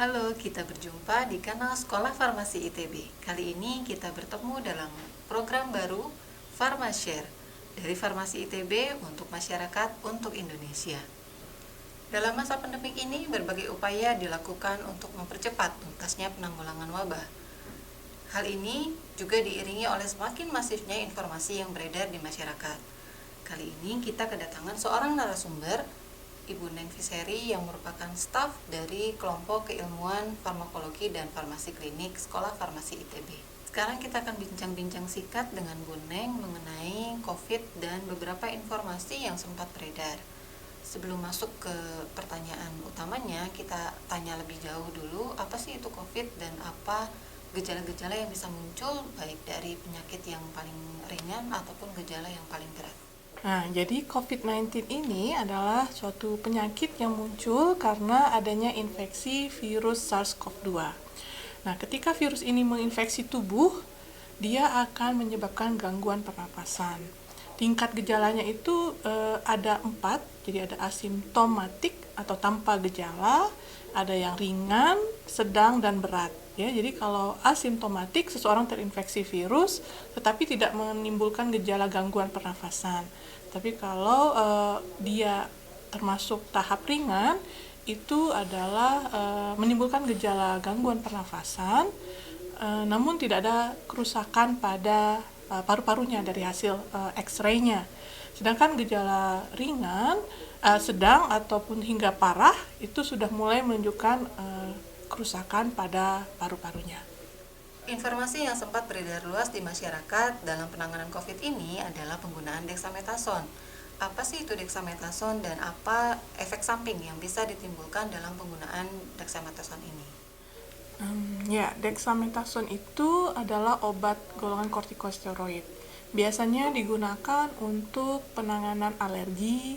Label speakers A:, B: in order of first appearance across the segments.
A: Halo, kita berjumpa di kanal Sekolah Farmasi ITB. Kali ini kita bertemu dalam program baru PharmaShare dari Farmasi ITB untuk masyarakat untuk Indonesia. Dalam masa pandemik ini, berbagai upaya dilakukan untuk mempercepat tuntasnya penanggulangan wabah. Hal ini juga diiringi oleh semakin masifnya informasi yang beredar di masyarakat. Kali ini kita kedatangan seorang narasumber, Ibu Neng Fiseri, yang merupakan staf dari kelompok keilmuan farmakologi dan farmasi klinik Sekolah Farmasi ITB. Sekarang kita akan bincang-bincang singkat dengan Bu Neng mengenai COVID dan beberapa informasi yang sempat beredar. Sebelum masuk ke pertanyaan utamanya, kita tanya lebih jauh dulu, apa sih itu COVID dan apa gejala-gejala yang bisa muncul baik dari penyakit yang paling ringan ataupun gejala yang paling berat.
B: Nah, jadi COVID-19 ini adalah suatu penyakit yang muncul karena adanya infeksi virus SARS-CoV-2. Nah, ketika virus ini menginfeksi tubuh, dia akan menyebabkan gangguan pernapasan. Tingkat gejalanya itu ada 4, jadi ada asimptomatik atau tanpa gejala, ada yang ringan, sedang, dan berat. Ya, jadi kalau asimptomatik, seseorang terinfeksi virus tetapi tidak menimbulkan gejala gangguan pernafasan. Tapi kalau dia termasuk tahap ringan, itu adalah menimbulkan gejala gangguan pernafasan, namun tidak ada kerusakan pada paru-parunya dari hasil X-ray-nya. Sedangkan gejala ringan, sedang ataupun hingga parah itu sudah mulai menunjukkan kerusakan pada paru-parunya.
A: Informasi yang sempat beredar luas di masyarakat dalam penanganan COVID ini adalah penggunaan dexamethasone. Apa sih itu dexamethasone dan apa efek samping yang bisa ditimbulkan dalam penggunaan dexamethasone ini?
B: Dexamethasone itu adalah obat golongan kortikosteroid. Biasanya digunakan untuk penanganan alergi,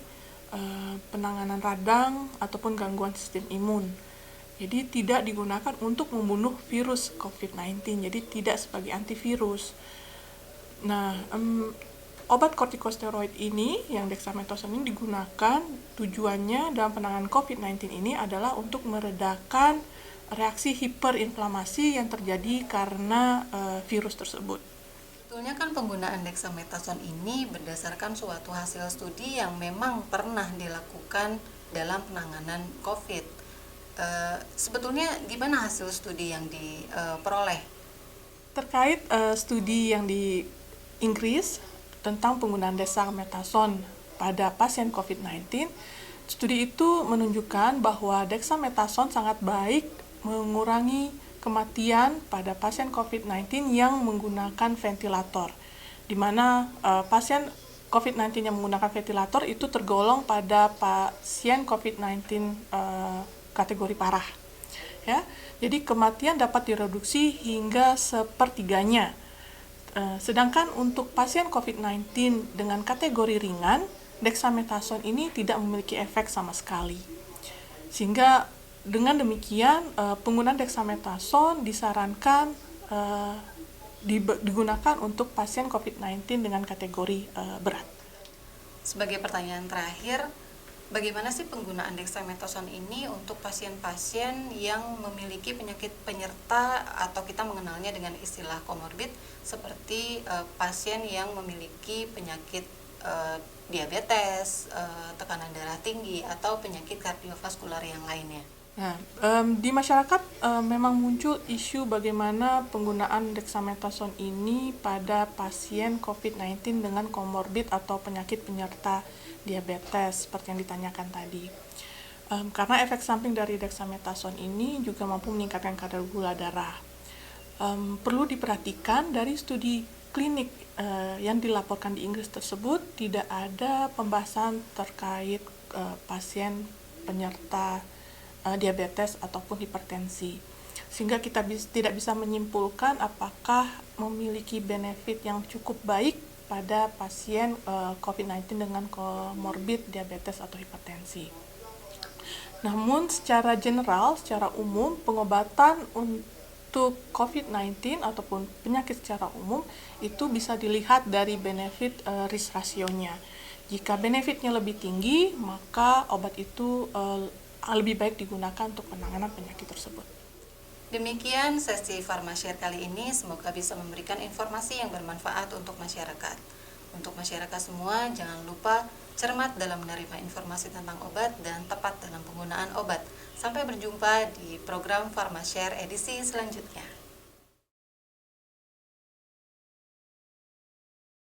B: penanganan radang, ataupun gangguan sistem imun. Jadi tidak digunakan untuk membunuh virus COVID-19, jadi tidak sebagai antivirus. Nah, obat kortikosteroid ini, yang dexamethasone ini digunakan, tujuannya dalam penanganan COVID-19 ini adalah untuk meredakan reaksi hiperinflamasi yang terjadi karena virus tersebut.
A: Sebetulnya kan penggunaan dexamethasone ini berdasarkan suatu hasil studi yang memang pernah dilakukan dalam penanganan COVID. Sebetulnya gimana hasil studi yang diperoleh?
B: Terkait studi yang di Inggris tentang penggunaan dexamethasone pada pasien COVID-19, studi itu menunjukkan bahwa dexamethasone sangat baik mengurangi kematian pada pasien COVID-19 yang menggunakan ventilator, di mana pasien COVID-19 yang menggunakan ventilator itu tergolong pada pasien COVID-19 kategori parah. Ya, jadi kematian dapat direduksi hingga sepertiganya. Sedangkan untuk pasien COVID-19 dengan kategori ringan, dexamethasone ini tidak memiliki efek sama sekali. Sehingga dengan demikian penggunaan dexamethasone disarankan digunakan untuk pasien COVID-19 dengan kategori berat.
A: Sebagai pertanyaan terakhir, bagaimana sih penggunaan dexamethasone ini untuk pasien-pasien yang memiliki penyakit penyerta atau kita mengenalnya dengan istilah komorbid seperti pasien yang memiliki penyakit diabetes, tekanan darah tinggi atau penyakit kardiovaskular yang lainnya?
B: Nah, di masyarakat memang muncul isu bagaimana penggunaan dexamethasone ini pada pasien COVID-19 dengan komorbid atau penyakit penyerta diabetes seperti yang ditanyakan tadi. Karena efek samping dari dexamethasone ini juga mampu meningkatkan kadar gula darah. Perlu diperhatikan dari studi klinik yang dilaporkan di Inggris tersebut tidak ada pembahasan terkait pasien penyerta diabetes ataupun hipertensi, sehingga kita tidak bisa menyimpulkan apakah memiliki benefit yang cukup baik pada pasien COVID-19 dengan komorbid diabetes atau hipertensi. Namun secara general, secara umum, pengobatan untuk COVID-19 ataupun penyakit secara umum itu bisa dilihat dari benefit risk ratio-nya. Jika benefitnya lebih tinggi, maka obat itu lebih baik digunakan untuk penanganan penyakit tersebut.
A: Demikian sesi Farmashare kali ini, semoga bisa memberikan informasi yang bermanfaat untuk masyarakat. Untuk masyarakat semua, jangan lupa cermat dalam menerima informasi tentang obat dan tepat dalam penggunaan obat. Sampai berjumpa di program Farmashare edisi selanjutnya.